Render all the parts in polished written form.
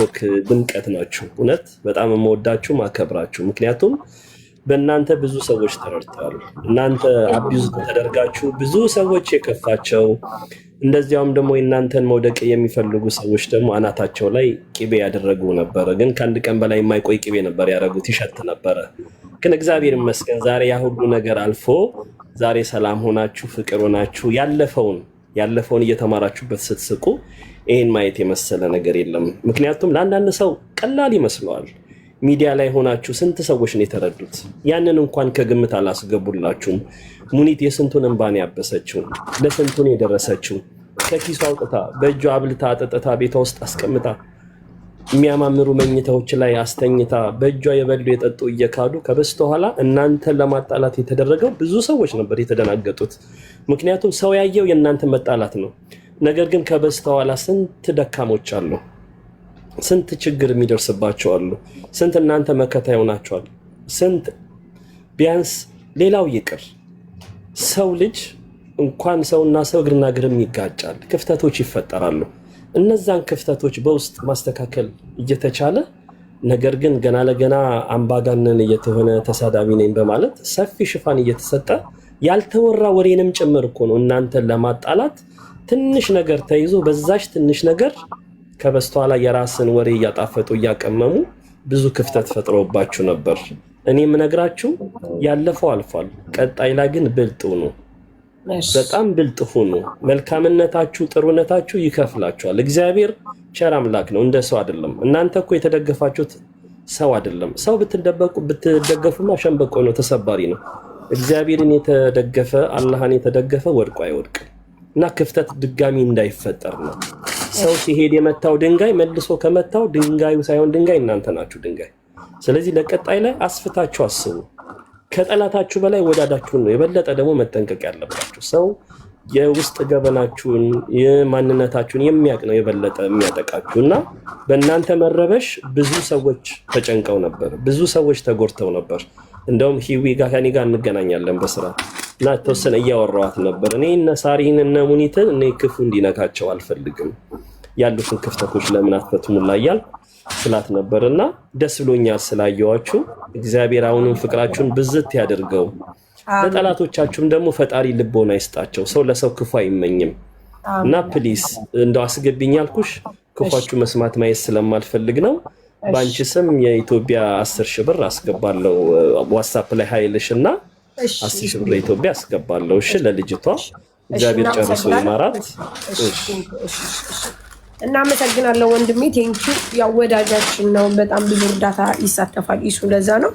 የቲክቶክ ድምቀት ናችሁ። እውነት በጣም የምወዳችሁ ማከብራችሁ። ምክንያቱም በእናንተ ብዙ ሰዎች ተረድተዋል። እናንተ አቢዩዝ ተደርጋችሁ ብዙ ሰዎች የከፋቸው፣ እንደዚያውም ደግሞ የእናንተን መውደቅ የሚፈልጉ ሰዎች ደግሞ አናታቸው ላይ ቅቤ ያደረጉ ነበረ። ግን ከአንድ ቀን በላይ የማይቆይ ቅቤ ነበር ያደረጉት፣ ይሸት ነበረ። ግን እግዚአብሔር ይመስገን ዛሬ ያ ሁሉ ነገር አልፎ ዛሬ ሰላም ሆናችሁ ፍቅር ሆናችሁ ያለፈውን እየተማራችሁበት ስትስቁ ይህን ማየት የመሰለ ነገር የለም። ምክንያቱም ለአንዳንድ ሰው ቀላል ይመስለዋል። ሚዲያ ላይ ሆናችሁ ስንት ሰዎች ነው የተረዱት? ያንን እንኳን ከግምት አላስገቡላችሁም። ሙኒት የስንቱን እንባን ያበሰችው፣ ለስንቱን የደረሰችው ከኪሷ አውጥታ በእጇ አብልታ አጠጥታ ቤቷ ውስጥ አስቀምጣ የሚያማምሩ መኝታዎች ላይ አስተኝታ በእጇ የበሉ የጠጡ እየካዱ ከበስተኋላ እናንተን ለማጣላት የተደረገው ብዙ ሰዎች ነበር የተደናገጡት። ምክንያቱም ሰው ያየው የእናንተ መጣላት ነው። ነገር ግን ከበስተኋላ ስንት ደካሞች አሉ፣ ስንት ችግር የሚደርስባቸው አሉ፣ ስንት እናንተ መከታ ይሆናቸዋል። ስንት ቢያንስ ሌላው ይቅር ሰው ልጅ እንኳን ሰውና ሰው እግርና እግርም ይጋጫል፣ ክፍተቶች ይፈጠራሉ። እነዛን ክፍተቶች በውስጥ ማስተካከል እየተቻለ ነገር ግን ገና ለገና አምባጋነን እየተሆነ ተሳዳቢ ነኝ በማለት ሰፊ ሽፋን እየተሰጠ ያልተወራ ወሬንም ጭምር እኮ ነው እናንተን ለማጣላት ትንሽ ነገር ተይዞ በዛች ትንሽ ነገር ከበስተኋላ የራስን ወሬ እያጣፈጡ እያቀመሙ ብዙ ክፍተት ፈጥሮባችሁ ነበር። እኔ የምነግራችሁ ያለፈው አልፏል። ቀጣይ ላይ ግን ብልጥ ሁኑ፣ በጣም ብልጥ ሁኑ። መልካምነታችሁ ጥሩነታችሁ ይከፍላችኋል። እግዚአብሔር ቸር አምላክ ነው፣ እንደ ሰው አይደለም። እናንተ እኮ የተደገፋችሁት ሰው አይደለም። ሰው ብትደገፉማ ሸንበቆ ነው፣ ተሰባሪ ነው። እግዚአብሔርን የተደገፈ አላህን የተደገፈ ወድቆ አይወድቅም። እና ክፍተት ድጋሚ እንዳይፈጠር ነው። ሰው ሲሄድ የመታው ድንጋይ መልሶ ከመታው ድንጋዩ ሳይሆን ድንጋይ እናንተ ናችሁ ድንጋይ። ስለዚህ ለቀጣይ ላይ አስፍታችሁ አስቡ። ከጠላታችሁ በላይ ወዳዳችሁን ነው የበለጠ ደግሞ መጠንቀቅ ያለባችሁ። ሰው የውስጥ ገበናችሁን የማንነታችሁን የሚያውቅ ነው የበለጠ የሚያጠቃችሁ። እና በእናንተ መረበሽ ብዙ ሰዎች ተጨንቀው ነበር፣ ብዙ ሰዎች ተጎድተው ነበር። እንደውም ሂዊ ጋር ከኔ ጋር እንገናኛለን በስራ እና ተወሰነ እያወራኋት ነበር። እኔ እነ ሳሪን እነ ሙኒትን እኔ ክፉ እንዲነካቸው አልፈልግም፣ ያሉትን ክፍተቶች ለምን አትፈቱሙላ እያልኩ ስላት ነበርና ደስ ብሎኛል ስላየዋችሁ። እግዚአብሔር አሁንም ፍቅራችሁን ብዝት ያደርገው። ለጠላቶቻችሁም ደግሞ ፈጣሪ ልቦና ይስጣቸው። ሰው ለሰው ክፉ አይመኝም። እና ፕሊስ እንደው አስገብኝ ያልኩሽ ክፉአችሁ መስማት ማየት ስለማልፈልግ ነው። ባንቺ ስም የኢትዮጵያ 10,000 ብር አስገባለሁ ዋትስአፕ ላይ ኃይልሽና 10,000 ብር ኢትዮጵያ አስገባለሁ። እሺ ለልጅቷ እግዚአብሔር ጨርሶ ይማራት። እሺ እናመሰግናለሁ ወንድሜ። ቴንኪው። ያው ወዳጃችን ነው፣ በጣም ብዙ እርዳታ ይሳተፋል እሱ። ለዛ ነው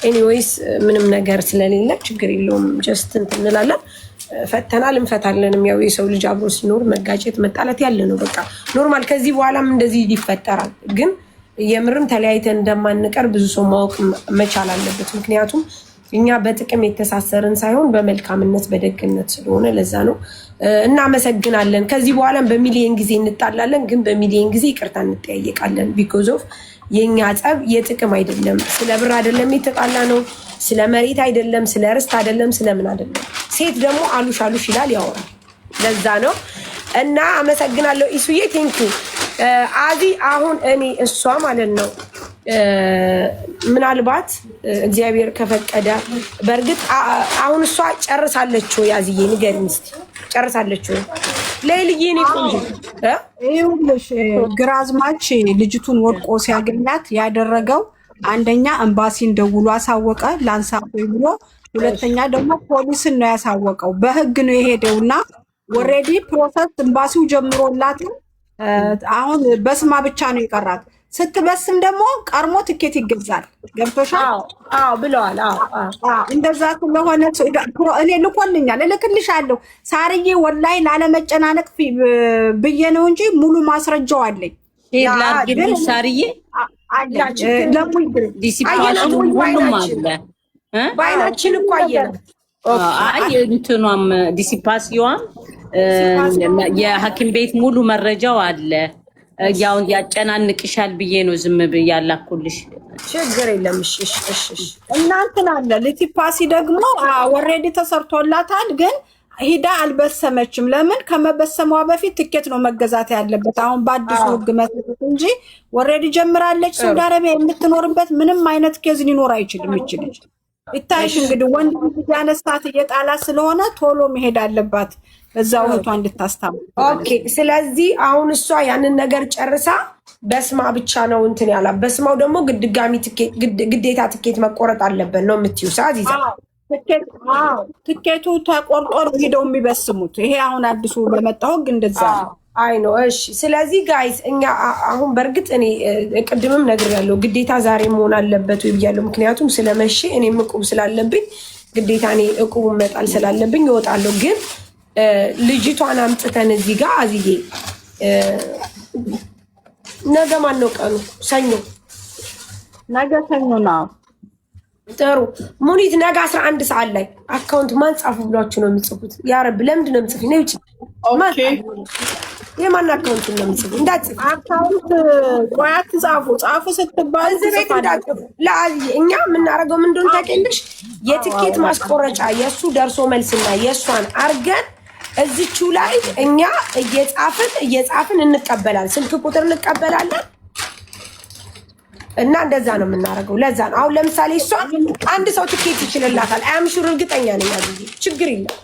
ኤኒዌይስ ምንም ነገር ስለሌለ ችግር የለውም። ጀስት እንትን እንላለን፣ ፈተናል እንፈታለንም። ያው የሰው ልጅ አብሮ ሲኖር መጋጨት መጣላት ያለ ነው፣ በቃ ኖርማል። ከዚህ በኋላም እንደዚህ ይፈጠራል። ግን የምርም ተለያይተን እንደማንቀር ብዙ ሰው ማወቅ መቻል አለበት። ምክንያቱም እኛ በጥቅም የተሳሰርን ሳይሆን በመልካምነት በደግነት ስለሆነ ለዛ ነው። እናመሰግናለን። ከዚህ በኋላም በሚሊየን ጊዜ እንጣላለን፣ ግን በሚሊየን ጊዜ ይቅርታ እንጠያየቃለን። ቢኮዝ ኦፍ የኛ ጸብ የጥቅም አይደለም፣ ስለ ብር አይደለም የተጣላ ነው፣ ስለ መሬት አይደለም፣ ስለ ርስት አይደለም፣ ስለምን አይደለም። ሴት ደግሞ አሉሽ አሉሽ ይላል ያወራል። ለዛ ነው እና አመሰግናለሁ ኢሱዬ ቴንኪው። አዚ አሁን እኔ እሷ ማለት ነው ምናልባት እግዚአብሔር ከፈቀደ በእርግጥ አሁን እሷ ጨርሳለች ወይ? አዚዬ ንገሪኝ እስኪ ጨርሳለች ወይ? ለይልዬ እኔ ቆንጆ ይኸውልሽ ግራዝማች ልጅቱን ወድቆ ሲያገኛት ያደረገው አንደኛ ኤምባሲን ደውሎ አሳወቀ ላንሳፎይ ብሎ፣ ሁለተኛ ደግሞ ፖሊስን ነው ያሳወቀው። በህግ ነው የሄደውና ኦልሬዲ ፕሮሰስ ኤምባሲው ጀምሮላት አሁን በስማ ብቻ ነው የቀራት። ስትበስም ደግሞ ቀርሞ ትኬት ይገዛል። ገብቶሻል? አዎ ብለዋል። እንደዛ ስለሆነ እኔ ልኮልኛል፣ እልክልሻለሁ ሳርዬ። ወላሂ ላለመጨናነቅ ብዬ ነው እንጂ ሙሉ ማስረጃው አለኝ። ሳርዬ በአይናችን እኮ አየን። አይ እንትኗም ዲሲፓሲዮን የሐኪም ቤት ሙሉ መረጃው አለ። ያው ያጨናንቅሻል ብዬ ነው ዝም ብዬ ያላኩልሽ። ችግር የለም። እሺ እናንተና አለ ለቲፓሲ ደግሞ ኦሬዲ ተሰርቶላታል። ግን ሂዳ አልበሰመችም። ለምን ከመበሰሟ በፊት ትኬት ነው መገዛት ያለበት አሁን በአዲሱ ህግ መሰረት እንጂ ኦልሬዲ ጀምራለች። ሳውዲ አረቢያ የምትኖርበት ምንም አይነት ኬዝ ሊኖር አይችልም። ይችላል ይታይሽ እንግዲህ ወንድ ልጅ ያነሳት እየጣላት ስለሆነ ቶሎ መሄድ አለባት በዛው እህቷ እንድታስታምጥ። ኦኬ ስለዚህ አሁን እሷ ያንን ነገር ጨርሳ በስማ ብቻ ነው እንትን ያላ በስማው ደግሞ ድጋሚ ግዴታ ትኬት መቆረጥ አለበት ነው የምትይው ሰዓት ይዛ ትኬቱ ተቆርጦ ሄደው የሚበስሙት ይሄ አሁን አዲሱ በመጣው ህግ እንደዛ ነው። አይ ነው እሺ። ስለዚህ ጋይስ እኛ አሁን በርግጥ እኔ ቅድምም ነግሬያለሁ ግዴታ ዛሬ መሆን አለበት ወይ ብያለሁ። ምክንያቱም ስለመሸ እኔ እቁብ ስላለብኝ ግዴታ እኔ እቁብ መጣል ስላለብኝ እወጣለሁ። ግን ልጅቷን አምጥተን እዚህ ጋር አዝዬ ነገ ማን ነው ቀኑ? ሰኞ ነገ ሰኞ ነው። ጥሩ ሙኒት ነገ 11 ሰዓት ላይ አካውንት ማን ጻፉ ብሏችሁ ነው የሚጽፉት? ያ ረብ ለምንድን ነው የምጽፉት? ነው ይጭ ኦኬ የማን አካውንት ነው የምጽፉት? እንዳጽፉ አካውንት ቆያት ጻፉ ስትባል ቤት እንዳጽፉ ለአዚ እኛ የምናደርገው ምን እንደሆነ ታውቂያለሽ? የትኬት ማስቆረጫ የእሱ ደርሶ መልስና የእሷን አርገን እዚቹ ላይ እኛ እየጻፍን እንቀበላለን። ስልክ ቁጥር እንቀበላለን እና እንደዛ ነው የምናደርገው። ለዛ ነው አሁን ለምሳሌ እሷ አንድ ሰው ትኬት ይችልላታል። አያምሹር እርግጠኛ ነኝ አብይ ችግር የለም።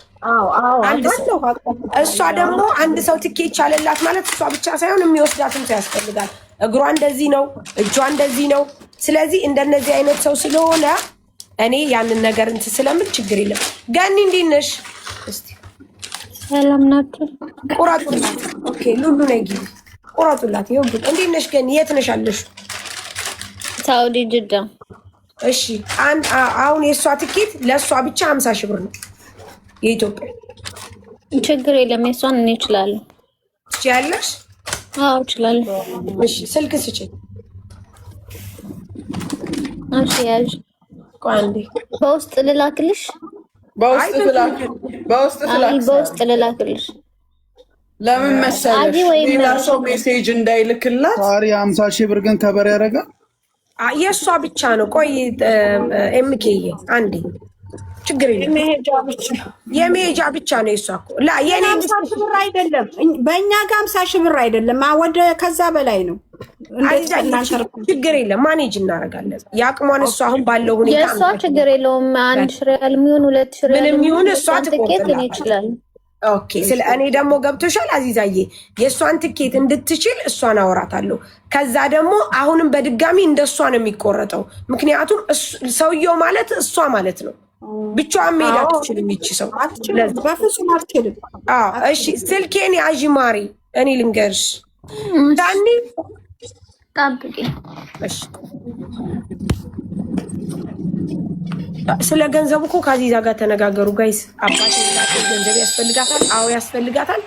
እሷ ደግሞ አንድ ሰው ትኬት ቻለላት ማለት እሷ ብቻ ሳይሆን የሚወስዳትም ሰው ያስፈልጋል። እግሯ እንደዚህ ነው፣ እጇ እንደዚህ ነው። ስለዚህ እንደነዚህ አይነት ሰው ስለሆነ እኔ ያንን ነገር እንትን ስለምን ችግር የለም። ገኒ እንዴት ነሽ? እስቲ ሰላም ናችሁ? ቁራጡላት። ኦኬ ሉሉ ነይ ግቢ ቁራጡላት። ይኸው ግን እንዴት ነሽ ገኒ? የት ነሽ አለሽ? ሳውዲ ጅዳ። እሺ አሁን የእሷ ትኬት ለእሷ ብቻ 50 ሺህ ብር ነው የኢትዮጵያ። ችግር የለም የእሷን እኔ እችላለሁ። ትችያለሽ? አዎ እችላለሁ። እሺ ስልክ ስጪኝ። እሺ ያዥ። ቆይ አንዴ በውስጥ ልላክልሽ። በውስጥ ልላክልሽ። ለምን መሰለሽ ሌላ ሰው ሜሴጅ እንዳይልክላት። ታሪ 50 ሺህ ብር ግን ከበር ያደርጋል። የእሷ ብቻ ነው። ቆይ ኤምኬዬ አንዴ ችግር የለም የመሄጃ ብቻ ነው የእሷ እኮ የኔ 50 ሺህ ብር አይደለም። በእኛ ጋር 50 ሺህ ብር አይደለም ወደ ከዛ በላይ ነው። ችግር የለም ማኔጅ እናደርጋለን የአቅሟን። እሷ አሁን ባለው ሁኔታ የእሷ ችግር የለውም። 1 ሺህ ሪያል የሚሆን 2 ሺህ ሪያል ምንም ይሁን እሷ ትኬት እኔ እችላለሁ። ኦኬ ስለ እኔ ደግሞ ገብቶሻል አዚዛዬ። የእሷን ትኬት እንድትችል እሷን አወራታለሁ። ከዛ ደግሞ አሁንም በድጋሚ እንደሷ ነው የሚቆረጠው። ምክንያቱም ሰውየው ማለት እሷ ማለት ነው። ብቻዋን መሄድ አትችልም ይቺ ሰው በፍጹም አትችልም። እሺ ስልኬን ያዥ ማሪ፣ እኔ ልንገርሽ ዳኒ ጠብቂ። እሺ ስለ ገንዘቡ እኮ ከአዚዛ ጋር ተነጋገሩ ጋይስ። አባቴ ገንዘብ ያስፈልጋታል። አዎ ያስፈልጋታል።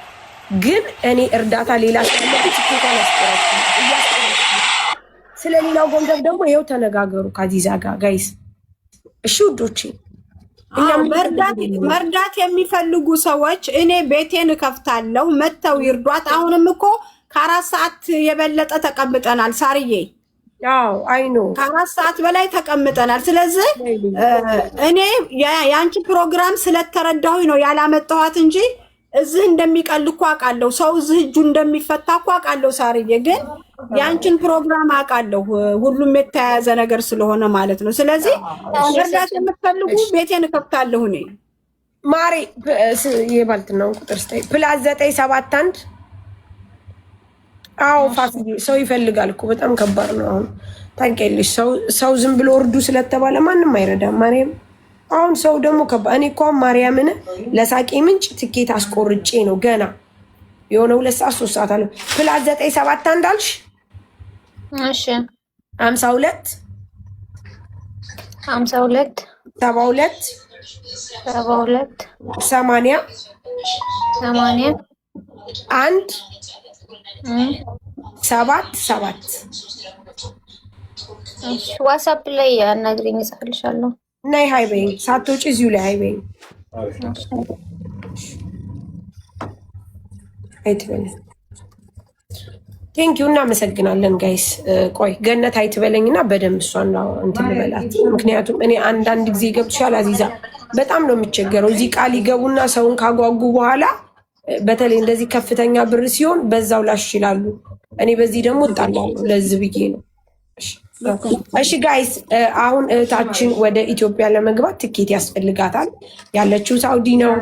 ግን እኔ እርዳታ ሌላ ስለዚህ ትኬቷን ያስቆረጥኩ። ስለ ሌላው ገንዘብ ደግሞ ይኸው ተነጋገሩ ከአዚዛ ጋር ጋይስ። እሺ ውዶቼ መርዳት የሚፈልጉ ሰዎች እኔ ቤቴን እከፍታለሁ መተው ይርዷት። አሁንም እኮ ከ4 ሰዓት የበለጠ ተቀምጠናል ሳርዬ። አዎ አይኖ ከ4 ሰዓት በላይ ተቀምጠናል። ስለዚህ እኔ ያንቺ ፕሮግራም ስለተረዳሁኝ ነው ያላመጣኋት እንጂ እዚህ እንደሚቀል እኮ አውቃለሁ። ሰው እዚህ እጁ እንደሚፈታ እኮ አውቃለሁ ሳርዬ። ግን ያንቺን ፕሮግራም አውቃለሁ። ሁሉም የተያያዘ ነገር ስለሆነ ማለት ነው። ስለዚህ መርዳት የምትፈልጉ ቤቴን እከፍታለሁ እኔ ማሬ። የባልትናውን ቁጥር ስታይ +971 አዎ ፋሲዬ ሰው ይፈልጋል እኮ በጣም ከባድ ነው። አሁን ታውቂያለሽ ሰው ዝም ብሎ እርዱ ስለተባለ ማንም አይረዳም። ማርያም አሁን ሰው ደግሞ ከባድ። እኔ እኮ ማርያምን ለሳቄ ምንጭ ትኬት አስቆርጬ ነው ገና የሆነ 2 ሰዓት 3 ሰዓት አለ። +971 አልሽ? እሺ 52 72 72 80 1 7 ዋትስአፕ ላይ አናግሪኝ እጽፍልሻለሁ። ነይ ሃይ በይኝ ሳትወጪ እዚሁ ላይ ሃይ በይኝ። አይትበለኝ ቴንኪው እናመሰግናለን ጋይስ። ቆይ ገነት አይትበለኝና በደንብ እሷን እንትን ልበላት። ምክንያቱም እኔ አንዳንድ ጊዜ ገብቶሻል አዚዛ በጣም ነው የሚቸገረው። እዚህ ቃል ይገቡና ሰውን ካጓጉ በኋላ በተለይ እንደዚህ ከፍተኛ ብር ሲሆን በዛው ላሽ ይላሉ። እኔ በዚህ ደግሞ እጣላለሁ። ለዚህ ብዬ ነው። እሺ ጋይስ፣ አሁን እህታችን ወደ ኢትዮጵያ ለመግባት ትኬት ያስፈልጋታል። ያለችው ሳውዲ ነው።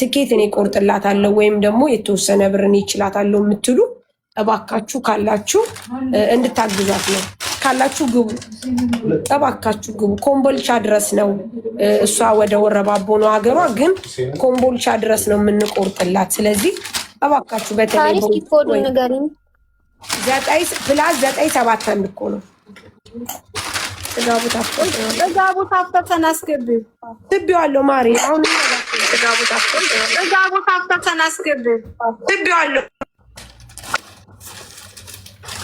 ትኬት እኔ ቆርጥላታለሁ ወይም ደግሞ የተወሰነ ብር እኔ እችላታለሁ የምትሉ እባካችሁ ካላችሁ እንድታግዟት ነው። ካላችሁ ግቡ፣ እባካችሁ ግቡ። ኮምቦልቻ ድረስ ነው እሷ ወደ ወረባቦ ነው ሀገሯ፣ ግን ኮምቦልቻ ድረስ ነው የምንቆርጥላት። ስለዚህ እባካችሁ በተለይ ኮዱ ንገሪኝ። 9+971 እኮ ነው። ጥጋቡ ታፍተን አስገቢው። ትቢዋለሁ ማሪ አሁን ጥጋቡ ታፍተን አስገቢው። ትቢዋለሁ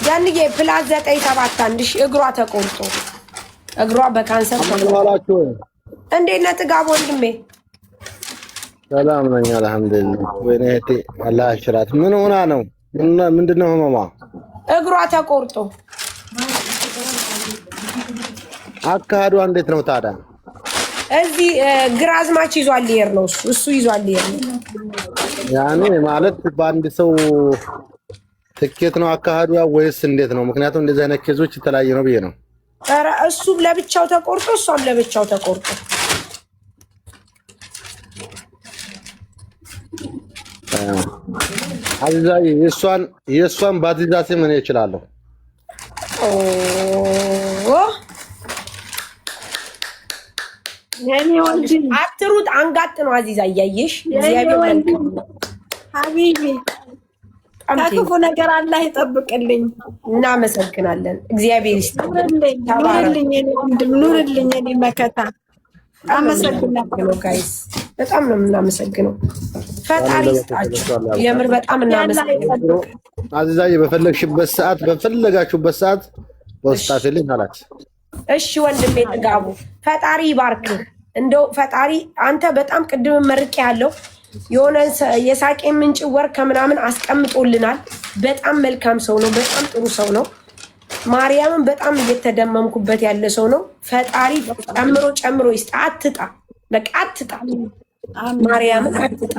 ያንዬ +971 እግሯ ተቆርጦ እግሯ በካንሰር ተቆርጦ። እንዴት ነህ ጥጋቡ ወንድሜ? ሰላም ነኝ አልሐምዱሊላህ። ወይኔ እህቴ አላህ አሽራት። ምን ሆና ነው? ምንድነው ህመሟ? እግሯ ተቆርጦ። አካሄዷ እንዴት ነው ታዲያ? እዚህ ግራዝማች ይዟል ይሄር ነው እሱ ይዟል ይሄር ነው። ያኔ ማለት በአንድ ሰው ትኬት ነው አካሄዷ ወይስ እንዴት ነው? ምክንያቱም እንደዚህ አይነት ኬዞች የተለያየ ነው ብዬ ነው። ኧረ እሱ ለብቻው ተቆርጦ እሷም ለብቻው ተቆርጦ። አዛይ የሷን ባትይዛሴ ምን ይችላል? አትሩጥ አንጋጥ ነው አዚዛ እያየሽ እግዚአብሔር መልካም ሀቢቢ ከክፉ ነገር አላህ ይጠብቅልኝ። እናመሰግናለን። እግዚአብሔር ይስጥልኝ። ኑርልኝ እኔ መከታ። አመሰግናለሁ ጋይስ፣ በጣም ነው የምናመሰግነው። ፈጣሪ ይስጣችሁ። የምር በጣም እናመሰግናለን። አዚዛዬ በፈለግሽበት ሰዓት በፈለጋችሁበት ሰዓት ወስጣትልኝ አላት። እሺ ወንድሜ ጥጋቡ ፈጣሪ ይባርክህ። እንደው ፈጣሪ አንተ በጣም ቅድም መርቄ ያለው የሆነ የሳቄ ምንጭ ወር ከምናምን አስቀምጦልናል። በጣም መልካም ሰው ነው። በጣም ጥሩ ሰው ነው። ማርያምን በጣም እየተደመምኩበት ያለ ሰው ነው። ፈጣሪ ጨምሮ ይስጥ። አትጣ፣ በቃ አትጣ፣ ማርያምን አትጣ።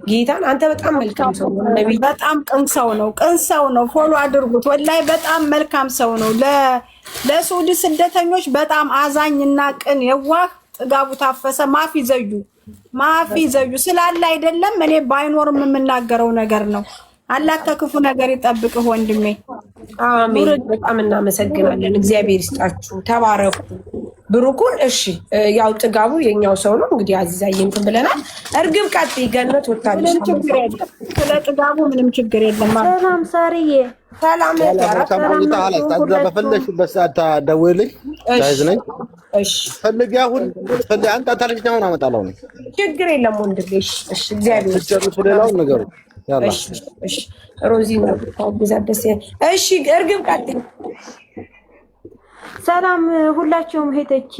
ጌታን አንተ በጣም መልካም ሰው ነው። ነብይ በጣም ቅን ሰው ነው። ቅን ሰው ነው። ፎሎ አድርጉት። ወላይ በጣም መልካም ሰው ነው። ለሱዲ ስደተኞች በጣም አዛኝና ቅን የዋህ ጥጋቡ ታፈሰ ማፊ ዘዩ ስላለ አይደለም። እኔ ባይኖርም የምናገረው ነገር ነው። አላህ ከክፉ ነገር ይጠብቅህ ወንድሜ። አሜን። በጣም እናመሰግናለን። እግዚአብሔር ይስጣችሁ። ተባረኩ። ብሩኩን እሺ፣ ያው ጥጋቡ የኛው ሰው ነው። እንግዲህ አዚዛዬ እንትን ብለናል። እርግብ ቀጥይ። ገነት ወጣለች። ስለ ጥጋቡ ምንም ችግር የለም። ሰላም ሳርዬ፣ ሰላም በፈለግሽበት ሰዓት ደውልልኝ። ሳይዝ ነኝ። እሺ ፈልጊ። አሁን ፈልጊ። አንተ ታልፊ አሁን አመጣለሁ ነው። ችግር የለም ወንድሜ። እሺ እግዚአብሔር ይስጥልኝ። ሌላውን ነገሩ ያላ እሺ ሮዚ ነው ታግዛት ደስ ያለ። እሺ እርግብ ቀጥይ። ሰላም ሁላችሁም ሄተቼ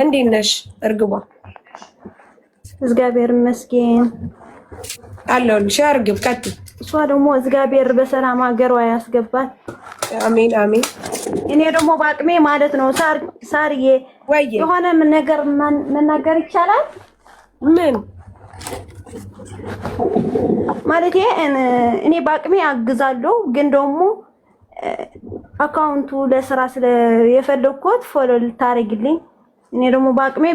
እንዴት ነሽ እርግቧ? እግዚአብሔር ይመስገን አለሁልሽ። እርግብ ቀጥይ። እሷ ደግሞ እግዚአብሔር በሰላም ሀገሯ ያስገባት። አሜን አሜን። እኔ ደግሞ በአቅሜ ማለት ነው ሳርዬ የሆነ ነገር መናገር ይቻላል? ምን ማለት እኔ በአቅሜ አግዛለሁ፣ ግን ደግሞ አካውንቱ ለስራ የፈለኩት ፎሎ ልታረግልኝ። እኔ ደግሞ በአቅሜ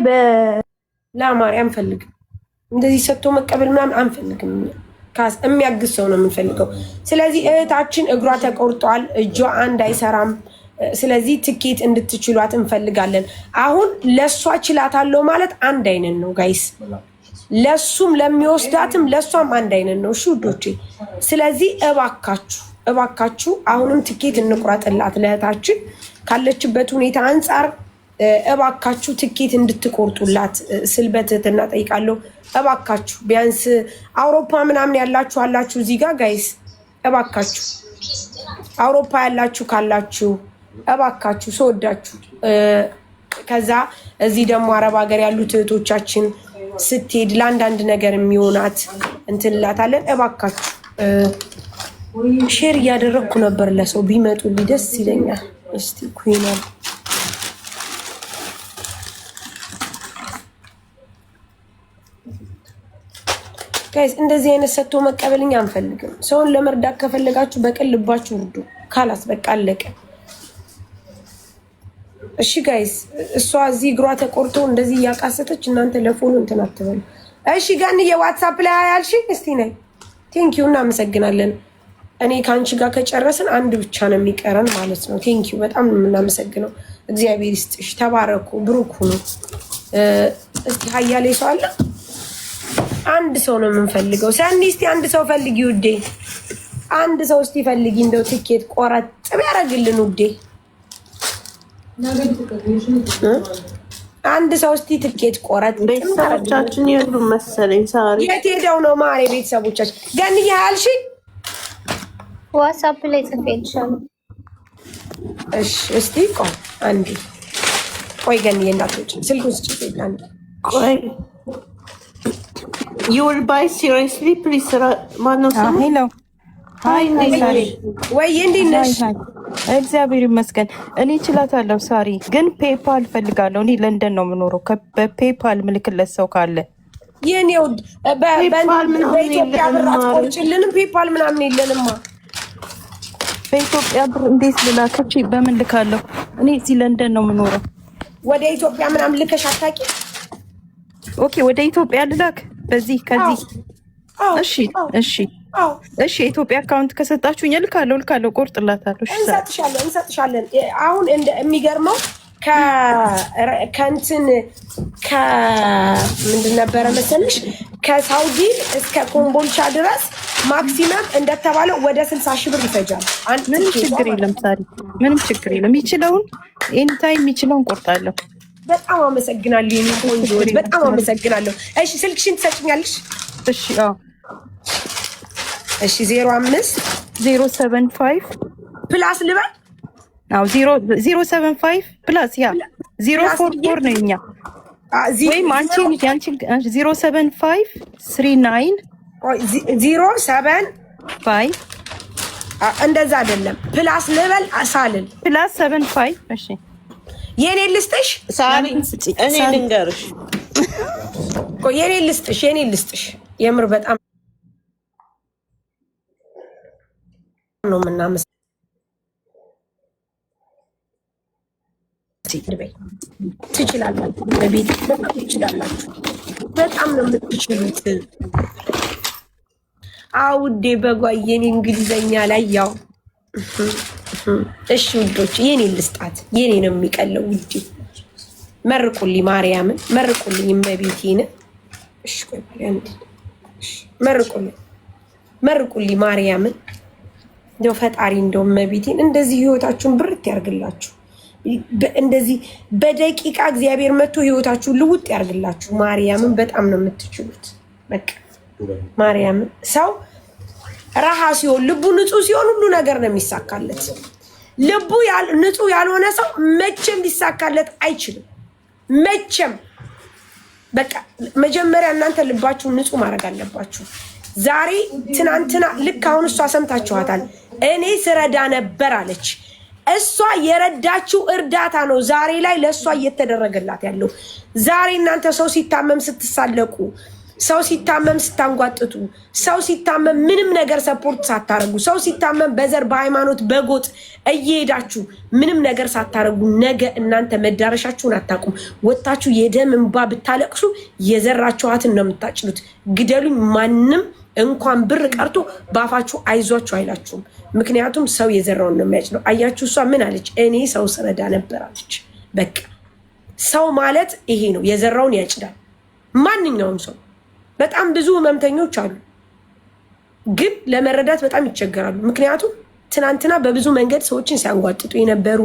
ለማርያም አንፈልግም፣ እንደዚህ ሰጥቶ መቀበል ምናምን አንፈልግም። የሚያግዝ ሰው ነው የምንፈልገው። ስለዚህ እህታችን እግሯ ተቆርጧል፣ እጇ አንድ አይሰራም። ስለዚህ ትኬት እንድትችሏት እንፈልጋለን። አሁን ለሷ ችላታለሁ ማለት አንድ አይነት ነው ጋይስ። ለሱም ለሚወስዳትም ለሷም አንድ አይነት ነው። እሺ ውዶቼ፣ ስለዚህ እባካችሁ አሁንም ትኬት እንቁረጥላት ለእህታችን ካለችበት ሁኔታ አንጻር። እባካችሁ ትኬት እንድትቆርጡላት ስል በትህትና ጠይቃለሁ። እባካችሁ ቢያንስ አውሮፓ ምናምን ያላችሁ አላችሁ እዚህ ጋር ጋይስ፣ እባካችሁ አውሮፓ ያላችሁ ካላችሁ እባካችሁ ሰወዳችሁ። ከዛ እዚህ ደግሞ አረብ ሀገር ያሉት እህቶቻችን ስትሄድ ለአንዳንድ ነገር የሚሆናት እንትንላታለን። እባካችሁ ሼር እያደረግኩ ነበር ለሰው ቢመጡልኝ ደስ ይለኛል። እስቲ ኩይና ጋይስ እንደዚህ አይነት ሰጥቶ መቀበልኛ አንፈልግም። ሰውን ለመርዳት ከፈለጋችሁ በቅን ልባችሁ እርዱ። ካላስ በቃ አለቀ። እሺ ጋይስ፣ እሷ እዚህ እግሯ ተቆርጦ እንደዚህ እያቃሰተች እናንተ ለፎኑ እንትን አትበሉ። እሺ ጋር የዋትስአፕ ላይ ያልሽ እስቲ ነይ። ቴንኪው እናመሰግናለን። እኔ ከአንቺ ጋር ከጨረስን አንድ ብቻ ነው የሚቀረን ማለት ነው። ቴንኪው በጣም ነው የምናመሰግነው። እግዚአብሔር ይስጥሽ። ተባረኩ፣ ብሩክ ሁኑ። እስቲ ሀያሌ ሰው አለ? አንድ ሰው ነው የምንፈልገው። ሰኒ እስቲ አንድ ሰው ፈልጊ ውዴ። አንድ ሰው እስቲ ፈልጊ፣ እንደው ትኬት ቆረጥ ቢያደርግልን ውዴ። አንድ ሰው እስቲ ትኬት ቆረጥ። ቤተሰቦቻችን የሉም መሰለኝ። ሳሪ የት ሄደው ነው ማሬ? ቤተሰቦቻችን ገንዬ ያልሽ ዋትስአፕ ላይ ጽፌልሻለሁ። እሺ እስቲ ቆይ አንዴ ቆይ ገንዬ እንዳትወጪ፣ ስልኩን ስጪ አንዴ ቆይ። You will buy seriously please? ማነው ስሙ? ሄሎ ሃይ ሳሪ ወይ እንዴት ነሽ? እግዚአብሔር ይመስገን። እኔ እችላታለሁ ሳሪ፣ ግን ፔፓል ፈልጋለሁ። እኔ ለንደን ነው የምኖረው። በፔፓል ምልክለት ሰው ካለ የኔ ውድ በኢትዮጵያ ብር አትቆርጭልንም? ፔፓል ምናምን የለንማ። በኢትዮጵያ ብር እንዴት ልላከች? በምን ልካለሁ? እኔ እዚህ ለንደን ነው የምኖረው። ወደ ኢትዮጵያ ምናምን ልከሽ አታውቂ? ኦኬ፣ ወደ ኢትዮጵያ ልላክ በዚህ ከዚህ። እሺ እሺ እሺ። የኢትዮጵያ አካውንት ከሰጣችሁኝ ልካለሁ፣ ቆርጥላታለሁ። እሺ እንሰጥሻለን። አሁን የሚገርመው ከእንትን ምንድን ነበረ መሰለሽ ከሳውዲ እስከ ኮምቦልቻ ድረስ ማክሲመም እንደተባለው ወደ 60 ሺህ ብር ይፈጃል። ምንም ችግር የለም ሳሪ፣ ምንም ችግር የለም። የሚችለውን ኤኒታይም የሚችለውን ቆርጣለሁ። በጣም አመሰግናለሁ የኔ ቆንጆ፣ በጣም አመሰግናለሁ። እሺ ስልክሽን ትሰጭኛለሽ? እሺ እሺ 05 075 ፕላስ ልበል? አዎ 075 ፕላስ ያ 044 ነው የኛ ወይም አንቺ 075 39 075 እንደዛ አይደለም። ፕላስ ልበል ሳልል ፕላስ 75 እሺ የኔ ልስጥሽ ሳሪ፣ እኔ ልንገርሽ። የኔ ልስጥሽ የምር በጣም ነው የምናመሰግነው። ትችላላችሁ፣ በቤት ትችላላችሁ። በጣም ነው የምትችሉት። አውዴ በጓየኔ እንግሊዘኛ ላይ ያው እሺ ውዶች፣ የኔ ልስጣት። የኔ ነው የሚቀለው ውዴ። መርቁልኝ፣ ማርያምን መርቁልኝ፣ እመቤቴን። እሺ ቆይ አንዴ፣ መርቁልኝ ማርያምን። እንደው ፈጣሪ እንደው እመቤቴን እንደዚህ ህይወታችሁን ብርት ያርግላችሁ። እንደዚህ በደቂቃ እግዚአብሔር መጥቶ ህይወታችሁን ልውጥ ያርግላችሁ። ማርያምን በጣም ነው የምትችሉት። በቃ ማርያምን ሰው ረሃ ሲሆን ልቡ ንጹህ ሲሆን ሁሉ ነገር ነው የሚሳካለት። ልቡ ንጹህ ያልሆነ ሰው መቼም ሊሳካለት አይችልም። መቼም በቃ መጀመሪያ እናንተ ልባችሁን ንጹህ ማድረግ አለባችሁ። ዛሬ ትናንትና ልክ አሁን እሷ ሰምታችኋታል። እኔ ስረዳ ነበር አለች። እሷ የረዳችው እርዳታ ነው ዛሬ ላይ ለእሷ እየተደረገላት ያለው። ዛሬ እናንተ ሰው ሲታመም ስትሳለቁ፣ ሰው ሲታመም ስታንጓጥጡ፣ ሰው ሲታመም ምንም ነገር ሰፖርት ሳታረጉ፣ ሰው ሲታመም በዘር በሃይማኖት በጎጥ እየሄዳችሁ ምንም ነገር ሳታረጉ ነገ እናንተ መዳረሻችሁን አታውቁም። ወጣችሁ የደም እንባ ብታለቅሱ የዘራችኋትን ነው የምታጭሉት። ግደሉኝ ማንም እንኳን ብር ቀርቶ ባፋችሁ አይዟችሁ አይላችሁም። ምክንያቱም ሰው የዘራውን ነው የሚያጭለው። አያችሁ እሷ ምን አለች? እኔ ሰው ስረዳ ነበር አለች። በቃ ሰው ማለት ይሄ ነው፣ የዘራውን ያጭዳል። ማንኛውም ሰው በጣም ብዙ ህመምተኞች አሉ፣ ግን ለመረዳት በጣም ይቸገራሉ። ምክንያቱም ትናንትና በብዙ መንገድ ሰዎችን ሲያንጓጥጡ የነበሩ